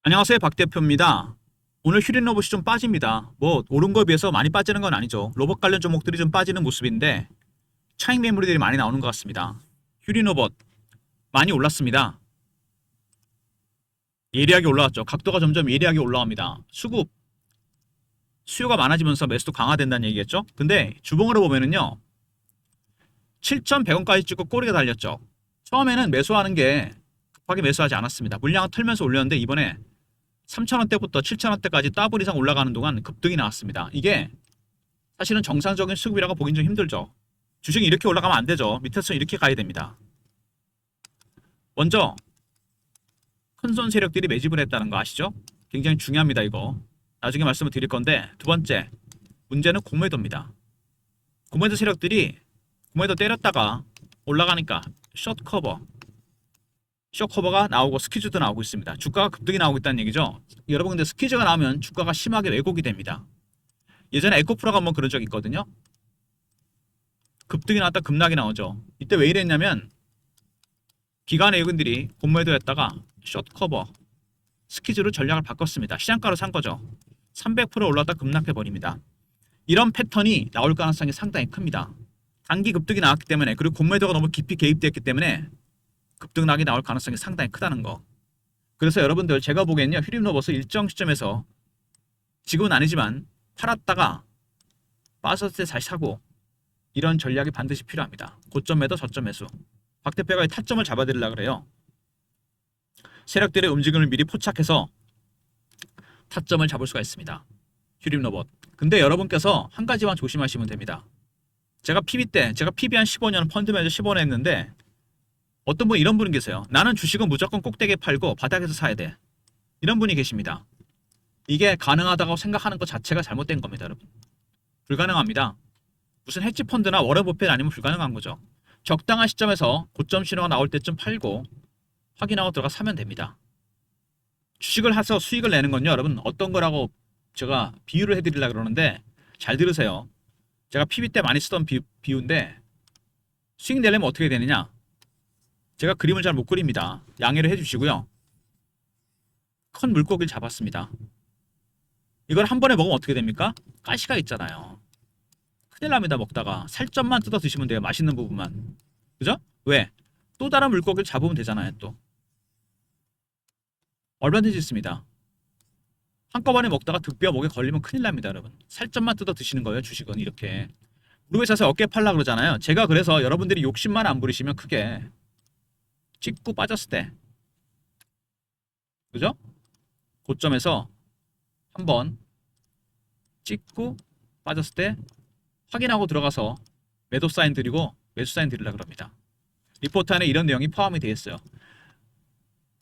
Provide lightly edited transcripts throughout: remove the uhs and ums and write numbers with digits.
안녕하세요, 박 대표입니다. 오늘 휴린 로봇이 좀 빠집니다. 뭐 오른 거에 비해서 많이 빠지는 건 아니죠. 로봇 관련 종목들이 좀 빠지는 모습인데 차익 매물들이 많이 나오는 것 같습니다. 휴린 로봇 많이 올랐습니다. 예리하게 올라왔죠. 각도가 점점 예리하게 올라갑니다. 수요가 많아지면서 매수도 강화된다는 얘기겠죠. 근데 주봉으로 보면은요, 7,100원까지 찍고 꼬리가 달렸죠. 처음에는 매수하는 게 급하게 매수하지 않았습니다. 물량을 털면서 올렸는데 이번에 3,000원대부터 7,000원대까지 더블 이상 올라가는 동안 급등이 나왔습니다. 이게 사실은 정상적인 수급이라고 보긴 좀 힘들죠. 주식이 이렇게 올라가면 안 되죠. 밑에서 이렇게 가야 됩니다. 먼저 큰손 세력들이 매집을 했다는 거 아시죠? 굉장히 중요합니다. 이거 나중에 말씀을 드릴 건데, 두 번째 문제는 공매도입니다. 공매도 세력들이 공매도 때렸다가 올라가니까 숏커버가 나오고 스퀴즈도 나오고 있습니다. 주가가 급등이 나오고 있다는 얘기죠. 여러분, 근데 스퀴즈가 나오면 주가가 심하게 왜곡이 됩니다. 예전에 에코프로가 한번 그런 적이 있거든요. 급등이 나왔다 급락이 나오죠. 이때 왜 이랬냐면 기관 외국인들이 공매도했다가 숏커버 스퀴즈로 전략을 바꿨습니다. 시장가로 산 거죠. 300% 올랐다 급락해버립니다. 이런 패턴이 나올 가능성이 상당히 큽니다. 단기 급등이 나왔기 때문에, 그리고 공매도가 너무 깊이 개입됐기 때문에 급등락이 나올 가능성이 상당히 크다는 거. 그래서 여러분들, 제가 보기엔요, 휴림로버스 일정 시점에서 지금은 아니지만 팔았다가 빠졌을 때 다시 사고, 이런 전략이 반드시 필요합니다. 고점 매도 저점 매수. 박 대표가 타점을 잡아드리려고 그래요. 세력들의 움직임을 미리 포착해서 타점을 잡을 수가 있습니다. 휴림로봇. 근데 여러분께서 한 가지만 조심하시면 됩니다. 제가 PB 한 15년 펀드 매니저 15년 했는데, 어떤 분, 이런 분이 계세요. 나는 주식은 무조건 꼭대기에 팔고 바닥에서 사야 돼. 이런 분이 계십니다. 이게 가능하다고 생각하는 것 자체가 잘못된 겁니다, 여러분. 불가능합니다. 무슨 헤지 펀드나 워렌 버핏 아니면 불가능한 거죠. 적당한 시점에서 고점 신호가 나올 때쯤 팔고 확인하고 들어가 사면 됩니다. 주식을 해서 수익을 내는 건요, 여러분, 어떤 거라고 제가 비유를 해드리려고 그러는데 잘 들으세요. 제가 PB 때 많이 쓰던 비유인데, 수익 내려면 어떻게 되느냐? 제가 그림을 잘 못 그립니다. 양해를 해주시고요. 큰 물고기를 잡았습니다. 이걸 한 번에 먹으면 어떻게 됩니까? 가시가 있잖아요. 큰일 납니다. 먹다가 살점만 뜯어 드시면 돼요. 맛있는 부분만. 그죠? 왜? 또 다른 물고기를 잡으면 되잖아요. 또 얼마든지 있습니다. 한꺼번에 먹다가 득뼈 목에 걸리면 큰일 납니다, 여러분. 살점만 뜯어 드시는 거예요. 주식은 이렇게 무릎에 차서 어깨 팔라 그러잖아요. 제가 그래서 여러분들이 욕심만 안 부리시면 크게 찍고 빠졌을 때, 그죠? 고점에서 한번 찍고 빠졌을 때 확인하고 들어가서 매도 사인 드리고 매수 사인 드리려고 합니다. 리포트 안에 이런 내용이 포함이 되어 있어요.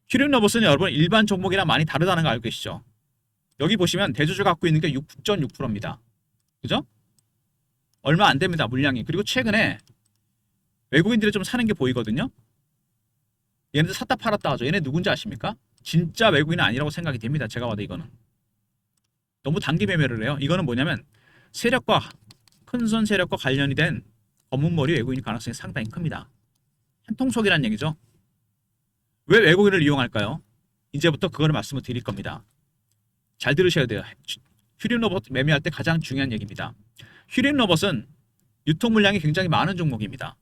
휴림로봇은 여러분 일반 종목이랑 많이 다르다는 거 알고 계시죠? 여기 보시면 대주주 갖고 있는 게 6.6%입니다. 그죠? 얼마 안 됩니다, 물량이. 그리고 최근에 외국인들이 좀 사는 게 보이거든요. 얘네들 샀다 팔았다 하죠. 얘네 누군지 아십니까? 진짜 외국인은 아니라고 생각이 됩니다. 제가 봐도 이거는 너무 단기 매매를 해요. 이거는 뭐냐면 큰손 세력과 관련이 된 검은머리 외국인일 가능성이 상당히 큽니다. 한통속이라는 얘기죠. 왜 외국인을 이용할까요? 이제부터 그거를 말씀을 드릴 겁니다. 잘 들으셔야 돼요. 휴림로봇 매매할 때 가장 중요한 얘기입니다. 휴림로봇은 유통 물량이 굉장히 많은 종목입니다.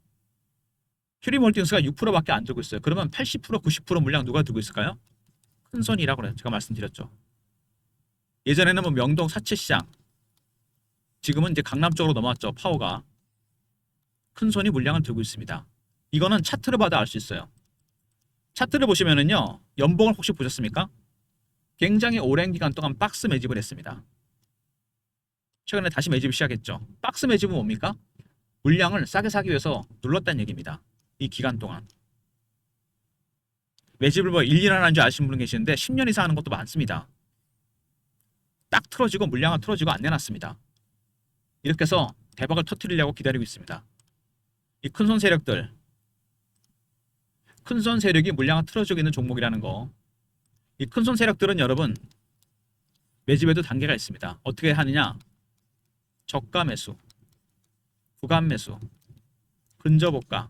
휴림홀딩스가 6%밖에 안 두고 있어요. 그러면 80%, 90% 물량 누가 두고 있을까요? 큰손이라고 그래요. 제가 말씀드렸죠. 예전에는 뭐 명동 사채시장, 지금은 이제 강남 쪽으로 넘어왔죠. 파워가. 큰손이 물량을 들고 있습니다. 이거는 차트를 봐도 알 수 있어요. 차트를 보시면은요, 연봉을 혹시 보셨습니까? 굉장히 오랜 기간 동안 박스 매집을 했습니다. 최근에 다시 매집을 시작했죠. 박스 매집은 뭡니까? 물량을 싸게 사기 위해서 눌렀다는 얘기입니다. 이 기간 동안. 매집을 뭐 1, 2년 하는 줄 아시는 분 계시는데 10년 이상 하는 것도 많습니다. 딱 틀어지고 물량을 틀어지고 안 내놨습니다. 이렇게 해서 대박을 터뜨리려고 기다리고 있습니다. 이 큰손 세력이 물량을 틀어주고 있는 종목이라는 거. 이 큰손 세력들은 여러분 매집에도 단계가 있습니다. 어떻게 하느냐? 저가 매수, 구간 매수, 근저고가,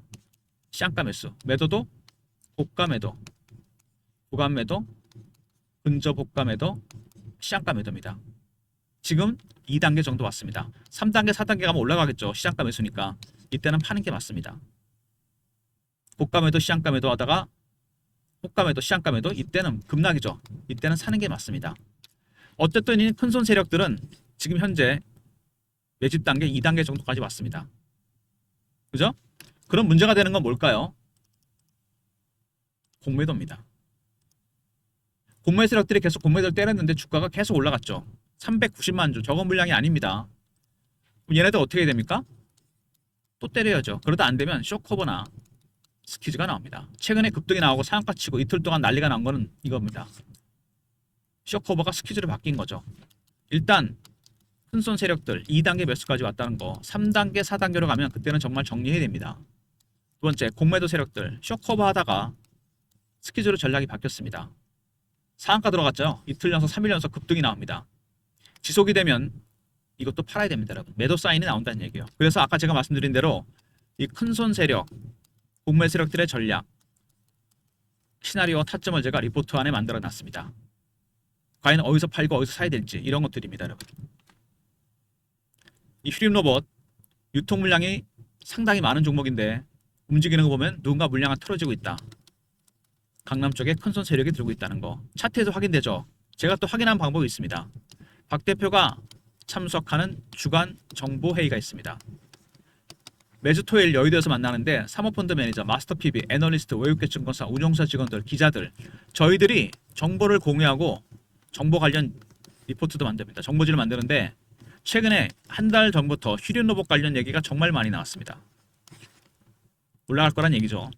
시장가 매수, 매도도 고가 매도, 구간 매도, 근접 호가 매도, 시장가 매도입니다. 지금 2단계 정도 왔습니다. 3단계, 4단계 가면 올라가겠죠. 시장가 매수니까. 이때는 파는 게 맞습니다. 고가 매도, 시장가 매도 하다가 호가 매도, 시장가 매도, 이때는 급락이죠. 이때는 사는 게 맞습니다. 어쨌든 이 큰손 세력들은 지금 현재 매집 단계 2단계 정도까지 왔습니다. 그죠? 그럼 문제가 되는 건 뭘까요? 공매도입니다. 공매 세력들이 계속 공매도를 때렸는데 주가가 계속 올라갔죠. 390만 주, 적은 물량이 아닙니다. 그럼 얘네들 어떻게 됩니까? 또 때려야죠. 그러다 안 되면 쇼커버나 스키즈가 나옵니다. 최근에 급등이 나오고 상한가 치고 이틀 동안 난리가 난 거는 이겁니다. 쇼커버가 스키즈로 바뀐 거죠. 일단 큰손 세력들 2단계 매수까지 왔다는 거, 3단계, 4단계로 가면 그때는 정말 정리해야 됩니다. 두 번째, 공매도 세력들 쇼커버 하다가 스키즈로 전략이 바뀌었습니다. 상한가 들어갔죠. 이틀 연속, 3일 연속 급등이 나옵니다. 지속이 되면 이것도 팔아야 됩니다, 여러분. 매도 사인이 나온다는 얘기예요. 그래서 아까 제가 말씀드린 대로 이 큰손 세력, 공매 세력들의 전략, 시나리오와 타점을 제가 리포트 안에 만들어 놨습니다. 과연 어디서 팔고 어디서 사야 될지 이런 것들입니다, 여러분. 이 휴림 로봇 유통 물량이 상당히 많은 종목인데 움직이는 거 보면 누군가 물량이 틀어지고 있다. 강남 쪽에 큰손 세력이 들고 있다는 거 차트에서 확인되죠. 제가 또 확인한 방법이 있습니다. 박 대표가 참석하는 주간 정보 회의가 있습니다. 매주 토요일 여의도에서 만나는데 사모펀드 매니저, 마스터 PB, 애널리스트, 외국계 증권사, 운용사 직원들, 기자들 저희들이 정보를 공유하고 정보 관련 리포트도 만듭니다. 정보지를 만드는데 최근에 한 달 전부터 휴림 로봇 관련 얘기가 정말 많이 나왔습니다. 올라갈 거란 얘기죠.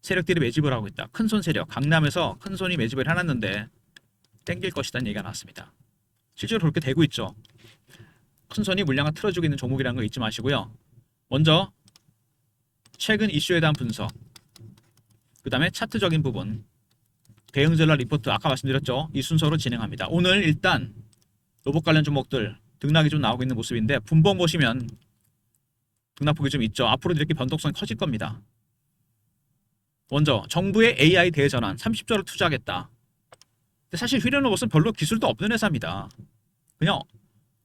세력들이 매집을 하고 있다. 큰손 세력, 강남에서 큰손이 매집을 해놨는데 땡길 것이라는 얘기가 나왔습니다. 실제로 그렇게 되고 있죠. 큰손이 물량을 틀어주고 있는 종목이라는 거 잊지 마시고요. 먼저 최근 이슈에 대한 분석, 그 다음에 차트적인 부분, 대응 전략 리포트 아까 말씀드렸죠. 이 순서로 진행합니다. 오늘 일단 로봇 관련 종목들 등락이 좀 나오고 있는 모습인데 분봉 보시면 등락폭이 좀 있죠. 앞으로 이렇게 변동성이 커질 겁니다. 먼저 정부의 AI 대전환 30조를 투자하겠다. 근데 사실 휴림 로봇은 별로 기술도 없는 회사입니다. 그냥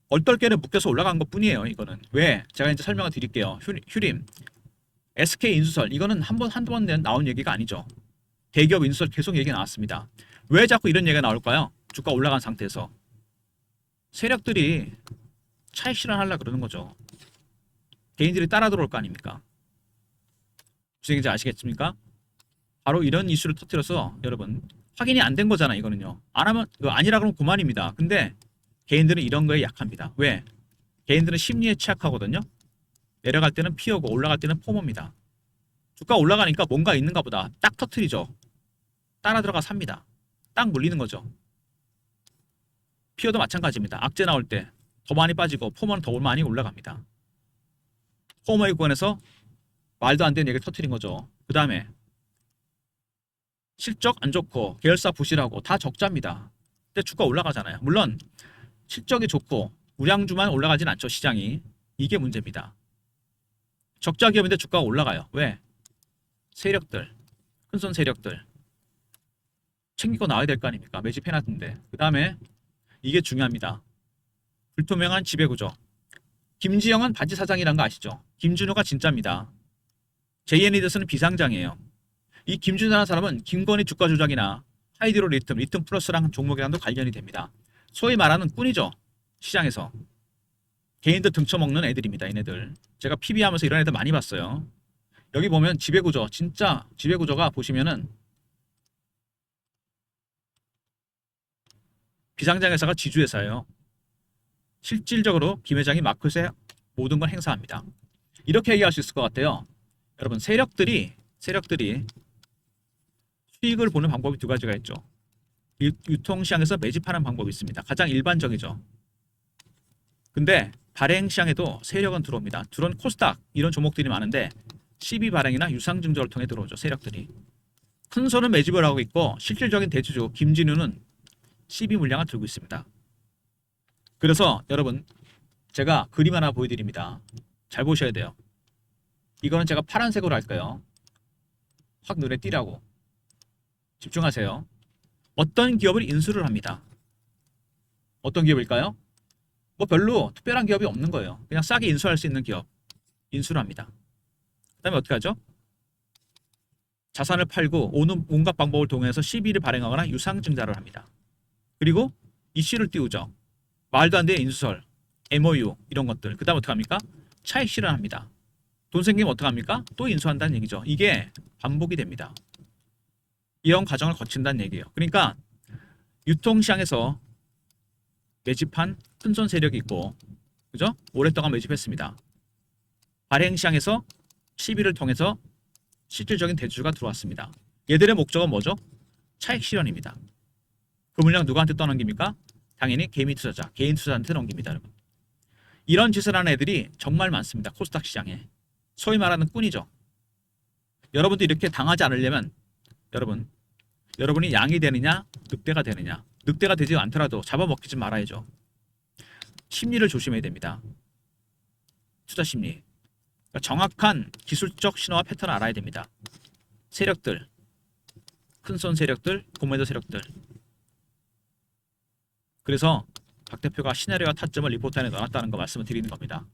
얼떨결에 묶여서 올라간 것 뿐이에요. 이거는 왜? 제가 이제 설명을 드릴게요. 휴림, SK 인수설 이거는 한두 번 나온 얘기가 아니죠. 대기업 인수설 계속 얘기 나왔습니다. 왜 자꾸 이런 얘기가 나올까요? 주가 올라간 상태에서 세력들이 차익 실현하려고 그러는 거죠. 개인들이 따라 들어올 거 아닙니까? 무슨 얘기인지 아시겠습니까? 바로 이런 이슈를 터뜨려서 여러분 확인이 안 된 거잖아. 이거는요. 안 하면 아니라 그러면 그만입니다. 근데 개인들은 이런 거에 약합니다. 왜? 개인들은 심리에 취약하거든요. 내려갈 때는 피어고 올라갈 때는 포모입니다. 주가 올라가니까 뭔가 있는가 보다 딱 터뜨리죠. 따라 들어가 삽니다. 딱 물리는 거죠. 피어도 마찬가지입니다. 악재 나올 때 더 많이 빠지고 포모는 더 많이 올라갑니다. 포모의 구간에서 말도 안 되는 얘기를 터뜨린 거죠. 그 다음에 실적 안 좋고 계열사 부실하고 다 적자입니다. 근데 주가 올라가잖아요. 물론 실적이 좋고 우량주만 올라가진 않죠. 시장이. 이게 문제입니다. 적자 기업인데 주가가 올라가요. 왜? 세력들, 큰손 세력들 챙기고 나와야 될 거 아닙니까? 매집해놨는데. 그 다음에 이게 중요합니다. 불투명한 지배구조. 김지영은 반지 사장이란 거 아시죠? 김준호가 진짜입니다. JN이더스는 비상장이에요. 이 김준호라는 사람은 김건희 주가 조작이나 하이드로 리튬, 리튬 플러스랑 종목이랑도 관련이 됩니다. 소위 말하는 꾼이죠. 시장에서. 개인들 등쳐먹는 애들입니다. 얘네들. 제가 PB하면서 이런 애들 많이 봤어요. 여기 보면 지배구조, 진짜 지배구조가 보시면은 비상장 회사가 지주회사예요. 실질적으로 김 회장이 마켓에 모든 걸 행사합니다. 이렇게 얘기할 수 있을 것 같아요. 여러분 세력들이 수익을 보는 방법이 두 가지가 있죠. 유통시장에서 매집하는 방법이 있습니다. 가장 일반적이죠. 근데 발행시장에도 세력은 들어옵니다. 주로 코스닥 이런 종목들이 많은데 CB 발행이나 유상증조를 통해 들어오죠. 세력들이. 큰손은 매집을 하고 있고 실질적인 대주주 김진우는 CB 물량을 들고 있습니다. 그래서 여러분 제가 그림 하나 보여드립니다. 잘 보셔야 돼요. 이거는 제가 파란색으로 할까요? 확 눈에 띄라고. 집중하세요. 어떤 기업을 인수를 합니다. 어떤 기업일까요? 뭐 별로 특별한 기업이 없는 거예요. 그냥 싸게 인수할 수 있는 기업 인수를 합니다. 그 다음에 어떻게 하죠? 자산을 팔고 온갖 방법을 통해서 시비를 발행하거나 유상증자를 합니다. 그리고 이슈를 띄우죠. 말도 안 되는 인수설, MOU 이런 것들. 그 다음 어떻게 합니까? 차익 실현합니다. 돈 생기면 어떻게 합니까? 또 인수한다는 얘기죠. 이게 반복이 됩니다. 이런 과정을 거친다는 얘기예요. 그러니까 유통시장에서 매집한 큰손 세력이 있고, 그죠? 오랫동안 매집했습니다. 발행시장에서 시비를 통해서 실질적인 대주주가 들어왔습니다. 얘들의 목적은 뭐죠? 차익 실현입니다. 그 물량 누구한테 떠넘깁니까? 당연히 개미 투자자, 개인 투자한테 넘깁니다, 여러분. 이런 짓을 하는 애들이 정말 많습니다. 코스닥 시장에. 소위 말하는 꾼이죠. 여러분도 이렇게 당하지 않으려면 여러분이 양이 되느냐, 늑대가 되느냐. 늑대가 되지 않더라도 잡아먹히지 말아야죠. 심리를 조심해야 됩니다. 투자 심리. 그러니까 정확한 기술적 신호와 패턴을 알아야 됩니다. 세력들, 큰손 세력들, 공매도 세력들. 그래서 박 대표가 시나리오와 타점을 리포트 안에 넣어놨다는 거 말씀을 드리는 겁니다.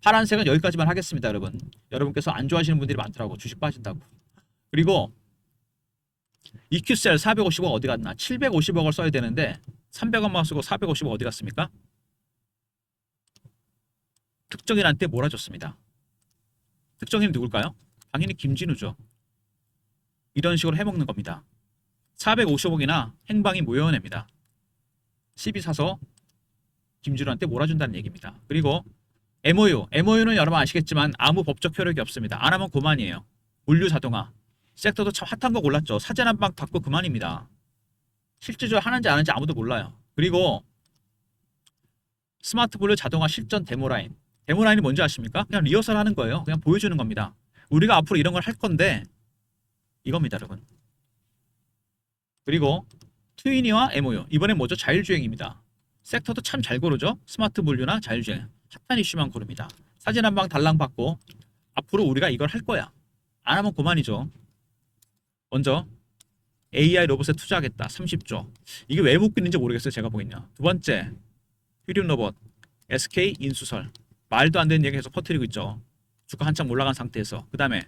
파란색은 여기까지만 하겠습니다, 여러분. 여러분께서 안 좋아하시는 분들이 많더라고. 주식 빠진다고. 그리고 EQ셀 450억 어디 갔나? 750억을 써야 되는데 300억만 쓰고 450억 어디 갔습니까? 특정인한테 몰아줬습니다. 특정인은 누굴까요? 당연히 김진우죠. 이런 식으로 해먹는 겁니다. 450억이나 행방이 모여냅니다. 시비 사서 김진우한테 몰아준다는 얘기입니다. 그리고 MOU는 여러분 아시겠지만 아무 법적 효력이 없습니다. 안 하면 그만이에요. 물류자동화 섹터도 참 핫한 거 골랐죠. 사전 한 방 받고 그만입니다. 실질적으로 하는지 안 하는지 아무도 몰라요. 그리고 스마트 분류 자동화 실전 데모라인. 데모라인이 뭔지 아십니까? 그냥 리허설 하는 거예요. 그냥 보여주는 겁니다. 우리가 앞으로 이런 걸 할 건데 이겁니다, 여러분. 그리고 트위니와 MOU. 이번엔 뭐죠? 자율주행입니다. 섹터도 참 잘 고르죠. 스마트 분류나 자율주행. 핫한 이슈만 고릅니다. 사진 한 방 달랑 받고 앞으로 우리가 이걸 할 거야. 안 하면 그만이죠. 먼저 AI 로봇에 투자하겠다. 30조. 이게 왜 묶이는지 모르겠어요. 제가 보겠냐. 두 번째, 휴림 로봇, SK 인수설. 말도 안 되는 얘기 계속 퍼뜨리고 있죠. 주가 한참 올라간 상태에서. 그 다음에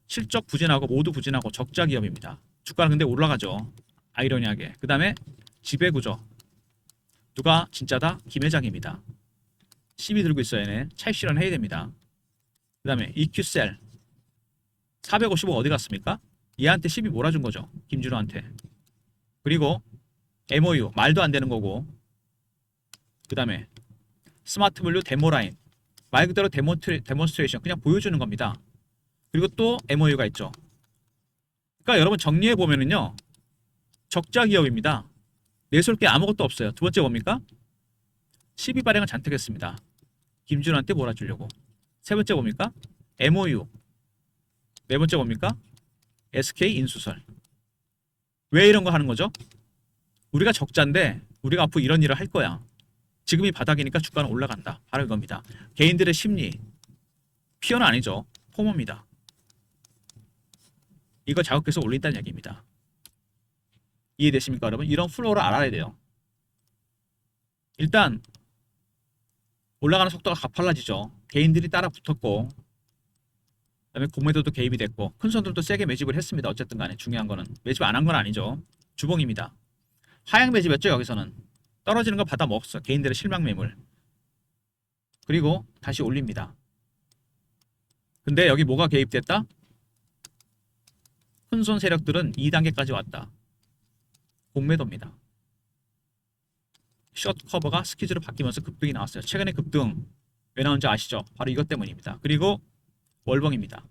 실적 부진하고 모두 부진하고 적자 기업입니다. 주가는 근데 올라가죠. 아이러니하게. 그 다음에 지배구조. 누가 진짜다? 김회장입니다. 시비 들고 있어야 해. 차익 실현해야 됩니다. 그 다음에 EQ셀 450억 어디 갔습니까? 얘한테 시비 몰아준 거죠. 김준호한테. 그리고 MOU 말도 안 되는 거고. 그 다음에 스마트 분류 데모라인 말 그대로 데몬스트레이션 그냥 보여주는 겁니다. 그리고 또 MOU가 있죠. 그러니까 여러분 정리해 보면은요. 적자 기업입니다. 내세울 게 아무것도 없어요. 두 번째 뭡니까? 시비 발행을 잔뜩 했습니다. 김준호한테 몰아주려고. 세 번째 뭡니까? MOU. 네 번째 뭡니까? SK 인수설. 왜 이런 거 하는 거죠? 우리가 적자인데 우리가 앞으로 이런 일을 할 거야. 지금이 바닥이니까 주가는 올라간다. 바로 이겁니다. 개인들의 심리. 피어는 아니죠. 포모입니다. 이거 자극해서 올린다는 얘기입니다. 이해되십니까, 여러분? 이런 플로우를 알아야 돼요. 일단 올라가는 속도가 가팔라지죠. 개인들이 따라 붙었고 그다음에 공매도도 개입이 됐고 큰 손들도 세게 매집을 했습니다. 어쨌든 간에 중요한 거는 매집 안 한 건 아니죠. 주봉입니다. 하향 매집했죠. 여기서는 떨어지는 거 받아 먹었어. 개인들의 실망 매물. 그리고 다시 올립니다. 근데 여기 뭐가 개입됐다? 큰손 세력들은 2단계까지 왔다. 공매도입니다. 숏 커버가 스키즈로 바뀌면서 급등이 나왔어요. 최근에 급등 왜 나온지 아시죠? 바로 이것 때문입니다. 그리고 월봉입니다.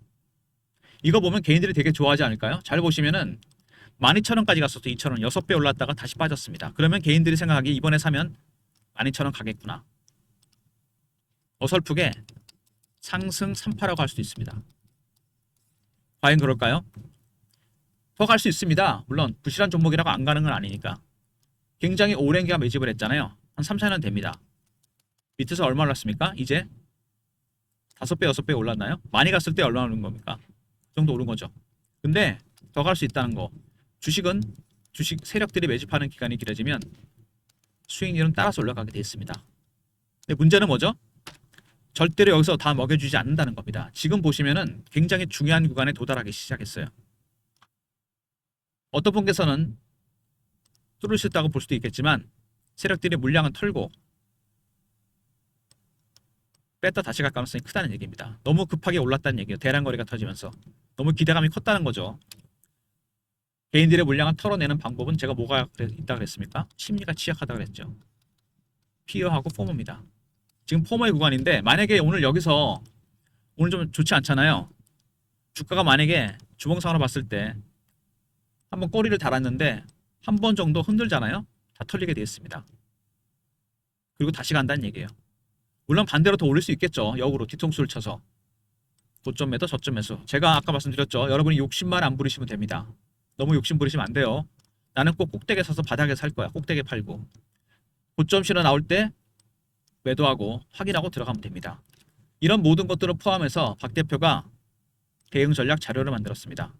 이거 보면 개인들이 되게 좋아하지 않을까요? 잘 보시면은 12,000원까지 갔었어. 2,000원 6배 올랐다가 다시 빠졌습니다. 그러면 개인들이 생각하기 이번에 사면 12,000원 가겠구나. 어설프게 상승 3파라고 할 수도 있습니다. 과연 그럴까요? 더 갈 수 있습니다. 물론 부실한 종목이라고 안 가는 건 아니니까. 굉장히 오랜 기간 매집을 했잖아요. 한 3, 4년 됩니다. 밑에서 얼마 올랐습니까? 이제 5배, 6배 올랐나요? 많이 갔을 때 얼마 오른 겁니까? 그 정도 오른 거죠. 근데 더 갈 수 있다는 거. 주식은 주식 세력들이 매집하는 기간이 길어지면 수익률은 따라서 올라가게 되어 있습니다. 근데 문제는 뭐죠? 절대로 여기서 다 먹여주지 않는다는 겁니다. 지금 보시면은 굉장히 중요한 구간에 도달하기 시작했어요. 어떤 분께서는 뚫을 수 있다고 볼 수도 있겠지만 세력들이 물량은 털고 뺐다 다시 갈 가능성이 크다는 얘기입니다. 너무 급하게 올랐다는 얘기예요. 대량거래가 터지면서 너무 기대감이 컸다는 거죠. 개인들의 물량을 털어내는 방법은 제가 뭐가 있다 그랬습니까? 심리가 취약하다 그랬죠. 피어하고 포모입니다. 지금 포모의 구간인데 만약에 오늘 여기서 오늘 좀 좋지 않잖아요. 주가가 만약에 주봉상으로 봤을 때 한번 꼬리를 달았는데 한 번 정도 흔들잖아요. 다 털리게 되어 있습니다. 그리고 다시 간다는 얘기예요. 물론 반대로 더 올릴 수 있겠죠. 역으로 뒤통수를 쳐서. 고점 매도 저점 매수. 제가 아까 말씀드렸죠. 여러분이 욕심만 안 부리시면 됩니다. 너무 욕심 부리시면 안 돼요. 나는 꼭 꼭대기에 서서 바닥에 살 거야. 꼭대기에 팔고. 고점 신호 나올 때 매도하고 확인하고 들어가면 됩니다. 이런 모든 것들을 포함해서 박 대표가 대응 전략 자료를 만들었습니다.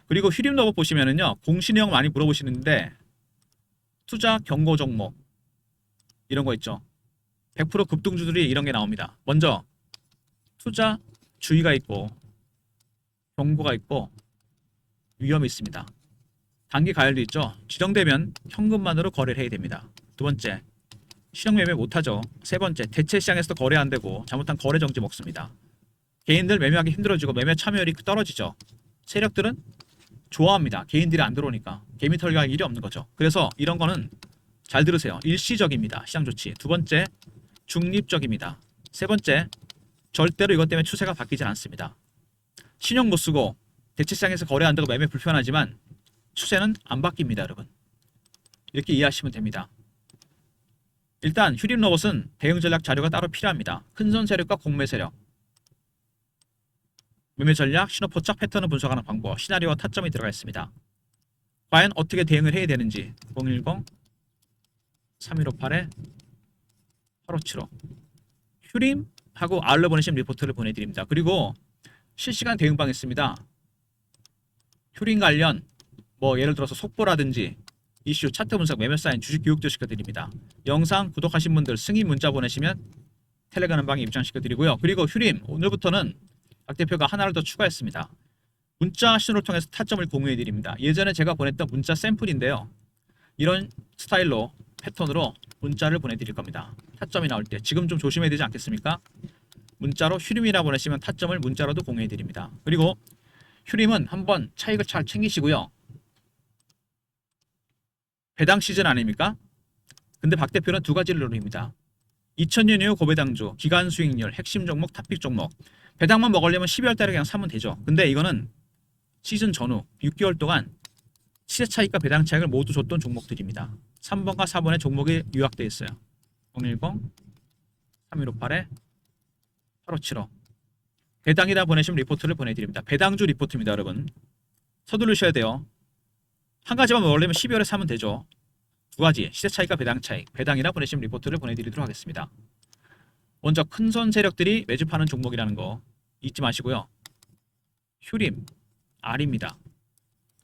그리고 휴림 로봇 보시면은요. 공신형 많이 물어보시는데 투자 경고 종목 이런 거 있죠. 100% 급등주들이 이런 게 나옵니다. 먼저 투자 주의가 있고 경고가 있고 위험이 있습니다. 단기 가열도 있죠. 지정되면 현금만으로 거래를 해야 됩니다. 두 번째, 실형 매매 못하죠. 세 번째, 대체 시장에서도 거래 안 되고 잘못한 거래 정지 먹습니다. 개인들 매매하기 힘들어지고 매매 참여율이 떨어지죠. 세력들은 좋아합니다. 개인들이 안 들어오니까 개미 털기할 일이 없는 거죠. 그래서 이런 거는 잘 들으세요. 일시적입니다. 시장 조치. 두 번째, 중립적입니다. 세 번째, 절대로 이것 때문에 추세가 바뀌진 않습니다. 신용 못 쓰고 대체 시장에서 거래 안 되고 매매 불편하지만 추세는 안 바뀝니다, 여러분. 이렇게 이해하시면 됩니다. 일단 휴림 로봇은 대응 전략 자료가 따로 필요합니다. 큰손 세력과 공매 세력, 매매 전략, 신호 포착 패턴을 분석하는 방법, 시나리오와 타점이 들어가 있습니다. 과연 어떻게 대응을 해야 되는지 010-3158-8575 휴림하고 R로 보내신 리포트를 보내드립니다. 그리고 실시간 대응방 있습니다. 휴림 관련 뭐 예를 들어서 속보라든지 이슈, 차트 분석, 매매 사인, 주식 교육도 시켜드립니다. 영상 구독하신 분들 승인 문자 보내시면 텔레그램 방에 입장시켜드리고요. 그리고 휴림 오늘부터는 박 대표가 하나를 더 추가했습니다. 문자 신호를 통해서 타점을 공유해드립니다. 예전에 제가 보냈던 문자 샘플인데요. 이런 스타일로 패턴으로 문자를 보내드릴 겁니다. 타점이 나올 때 지금 좀 조심해야 되지 않겠습니까? 문자로 휴림이라 보내시면 타점을 문자로도 공유해드립니다. 그리고 휴림은 한번 차익을 잘 챙기시고요. 배당 시즌 아닙니까? 근데 박 대표는 두 가지를 노립니다. 2000년 이후 고배당주, 기간 수익률, 핵심 종목, 탑픽 종목. 배당만 먹으려면 12월 달에 그냥 사면 되죠. 근데 이거는 시즌 전후 6개월 동안 시세 차익과 배당 차익을 모두 줬던 종목들입니다. 3번과 4번의 종목이 요약되어 있어요. 010-3158-8575 배당이다 보내시면 리포트를 보내드립니다. 배당주 리포트입니다, 여러분. 서두르셔야 돼요. 한 가지만 먹으려면 12월에 사면 되죠. 두 가지, 시세 차익과 배당 차익, 배당이나 보내시면 리포트를 보내드리도록 하겠습니다. 먼저 큰손 세력들이 매집하는 종목이라는 거 잊지 마시고요. 휴림, R입니다.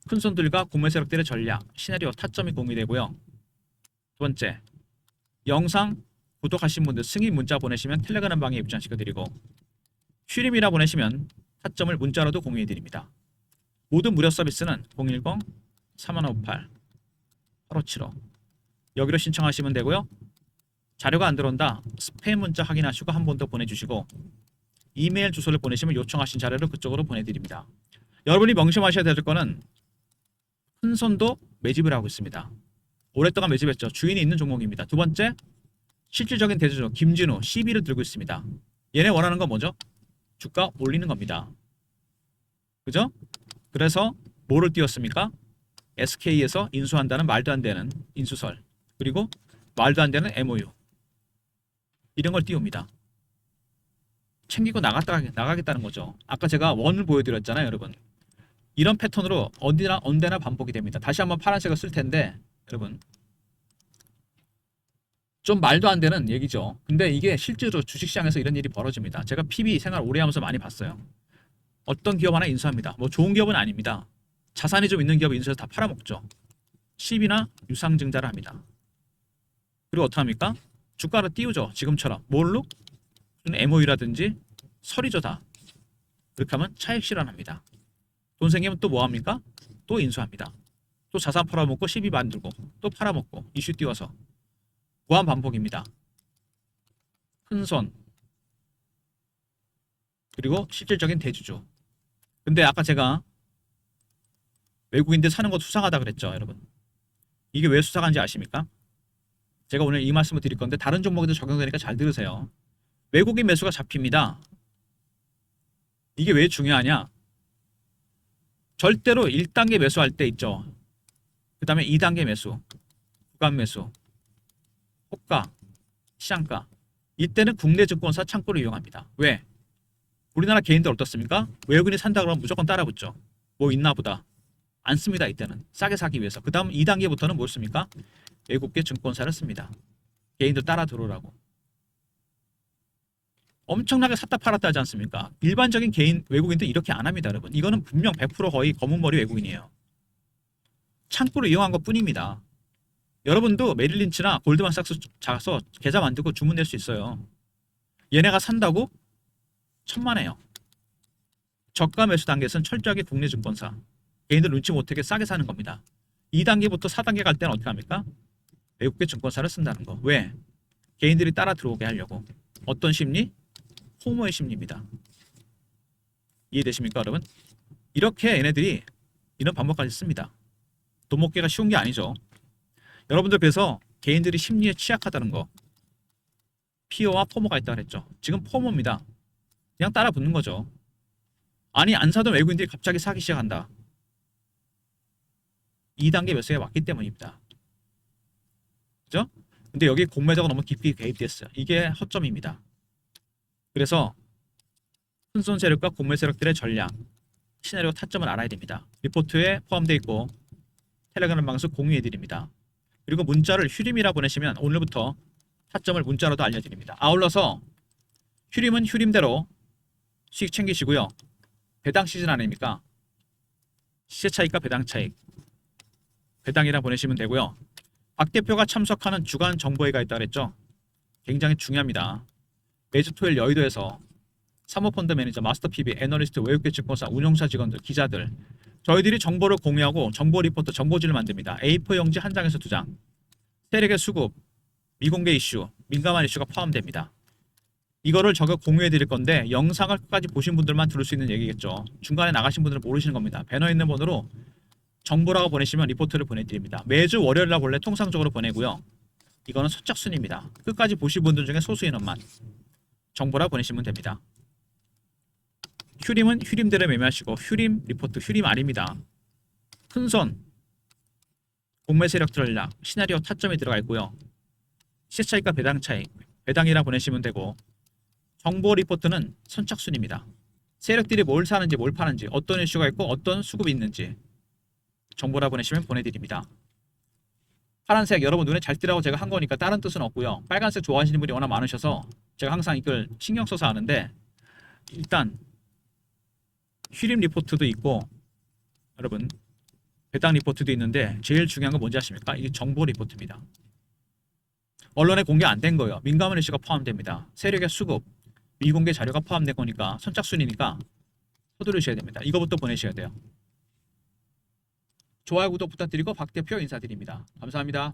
큰손들과 공매 세력들의 전략, 시나리오, 타점이 공유되고요. 두 번째, 영상 구독하신 분들 승인 문자 보내시면 텔레그램 방에 입장시켜드리고 휴림이라 보내시면 타점을 문자로도 공유해드립니다. 모든 무료 서비스는 010-3158-8575 여기로 신청하시면 되고요. 자료가 안 들어온다. 스팸 문자 확인하시고 한 번 더 보내주시고 이메일 주소를 보내시면 요청하신 자료를 그쪽으로 보내드립니다. 여러분이 명심하셔야 될 거는 큰손도 매집을 하고 있습니다. 오랫동안 매집했죠. 주인이 있는 종목입니다. 두 번째, 실질적인 대주주 김진우 CB를 들고 있습니다. 얘네 원하는 건 뭐죠? 주가 올리는 겁니다. 그죠? 그래서 뭐를 띄웠습니까? SK에서 인수한다는 말도 안 되는 인수설, 그리고 말도 안 되는 MOU 이런 걸 띄웁니다. 챙기고 나가겠다는 거죠. 아까 제가 원을 보여드렸잖아요, 여러분. 이런 패턴으로 언제나 반복이 됩니다. 다시 한번 파란색을 쓸 텐데 여러분 좀 말도 안 되는 얘기죠. 근데 이게 실제로 주식시장에서 이런 일이 벌어집니다. 제가 PB 생활 오래 하면서 많이 봤어요. 어떤 기업 하나 인수합니다. 뭐 좋은 기업은 아닙니다. 자산이 좀 있는 기업 인수해서 다 팔아먹죠. 10이나 유상증자를 합니다. 그리고 어떻게 합니까? 주가를 띄우죠. 지금처럼. 뭘로? MOU라든지 설이죠 다. 그렇게 하면 차익 실현합니다. 돈 생기면 또 뭐합니까? 또 인수합니다. 또 자산 팔아먹고 12 만들고 또 팔아먹고 이슈 띄워서 무한 반복입니다. 큰손 그리고 실질적인 대주주. 근데 아까 제가 외국인들 사는 것 수상하다 그랬죠 여러분. 이게 왜 수상한지 아십니까? 제가 오늘 이 말씀을 드릴 건데 다른 종목에도 적용되니까 잘 들으세요. 외국인 매수가 잡힙니다. 이게 왜 중요하냐? 절대로 1단계 매수할 때 있죠. 그 다음에 2단계 매수, 구간 매수, 호가, 시장가. 이때는 국내 증권사 창구를 이용합니다. 왜? 우리나라 개인들 어떻습니까? 외국인이 산다 그러면 무조건 따라붙죠. 뭐 있나 보다. 안 씁니다. 이때는. 싸게 사기 위해서. 그 다음 2단계부터는 뭘 씁니까? 외국계 증권사를 씁니다. 개인들 따라 들어오라고. 엄청나게 샀다 팔았다 하지 않습니까? 일반적인 개인 외국인들 이렇게 안 합니다. 여러분. 이거는 분명 100% 거의 검은머리 외국인이에요. 창구를 이용한 것 뿐입니다. 여러분도 메릴린치나 골드만삭스 가서 계좌 만들고 주문 낼 수 있어요. 얘네가 산다고 천만에요. 저가 매수 단계에서는 철저하게 국내 증권사. 개인들 눈치 못하게 싸게 사는 겁니다. 2단계부터 4단계 갈 때는 어떻게 합니까? 외국계 증권사를 쓴다는 거. 왜? 개인들이 따라 들어오게 하려고. 어떤 심리? 호모의 심리입니다. 이해되십니까 여러분? 이렇게 얘네들이 이런 방법까지 씁니다. 돈 먹기가 쉬운 게 아니죠. 여러분들 그래서 개인들이 심리에 취약하다는 거. 피오와 포모가 있다고 그랬죠. 지금 포모입니다. 그냥 따라 붙는 거죠. 아니 안 사던 외국인들이 갑자기 사기 시작한다. 2단계 매수에 왔기 때문입니다. 그죠? 근데 여기 공매도가 너무 깊이 개입됐어요. 이게 허점입니다. 그래서 큰손 세력과 공매 세력들의 전략, 시나리오 타점을 알아야 됩니다. 리포트에 포함되어 있고 텔레그램 방송 공유해 드립니다. 그리고 문자를 휴림이라 보내시면 오늘부터 타점을 문자로도 알려드립니다. 아울러서 휴림은 휴림대로 수익 챙기시고요. 배당 시즌 아닙니까? 시세 차익과 배당 차익. 배당이라 보내시면 되고요. 박 대표가 참석하는 주간 정보회가 있다고 했죠. 굉장히 중요합니다. 매주 토요일 여의도에서 사모펀드 매니저, 마스터 PB, 애널리스트, 외국계 증권사, 운용사 직원들, 기자들 저희들이 정보를 공유하고 정보 리포트, 정보지를 만듭니다. A4 용지 한 장에서 2장. 세력의 수급, 미공개 이슈, 민감한 이슈가 포함됩니다. 이거를 저거 공유해 드릴 건데 영상을 끝까지 보신 분들만 들을 수 있는 얘기겠죠. 중간에 나가신 분들은 모르시는 겁니다. 배너 있는 번호로 정보라고 보내시면 리포트를 보내드립니다. 매주 월요일날 원래 통상적으로 보내고요. 이거는 선착순입니다. 끝까지 보신 분들 중에 소수 인원만 정보라 보내시면 됩니다. 휴림은 휴림대로 매매하시고 휴림 리포트, 휴림 아닙니다. 큰손, 공매 세력 전략, 시나리오 타점이 들어가 있고요. 시세 차익과 배당 차익, 배당이라 보내시면 되고 정보 리포트는 선착순입니다. 세력들이 뭘 사는지 뭘 파는지 어떤 이슈가 있고 어떤 수급이 있는지 정보라 보내시면 보내드립니다. 파란색 여러분 눈에 잘 띄라고 제가 한 거니까 다른 뜻은 없고요. 빨간색 좋아하시는 분이 워낙 많으셔서 제가 항상 이걸 신경 써서 하는데 일단 휴림 리포트도 있고 여러분 배당 리포트도 있는데 제일 중요한 건 뭔지 아십니까? 이게 정보 리포트입니다. 언론에 공개 안 된 거예요. 민감한 이슈가 포함됩니다. 세력의 수급, 미공개 자료가 포함된 거니까 선착순이니까 서두르셔야 됩니다. 이거부터 보내셔야 돼요. 좋아요, 구독 부탁드리고 박 대표 인사드립니다. 감사합니다.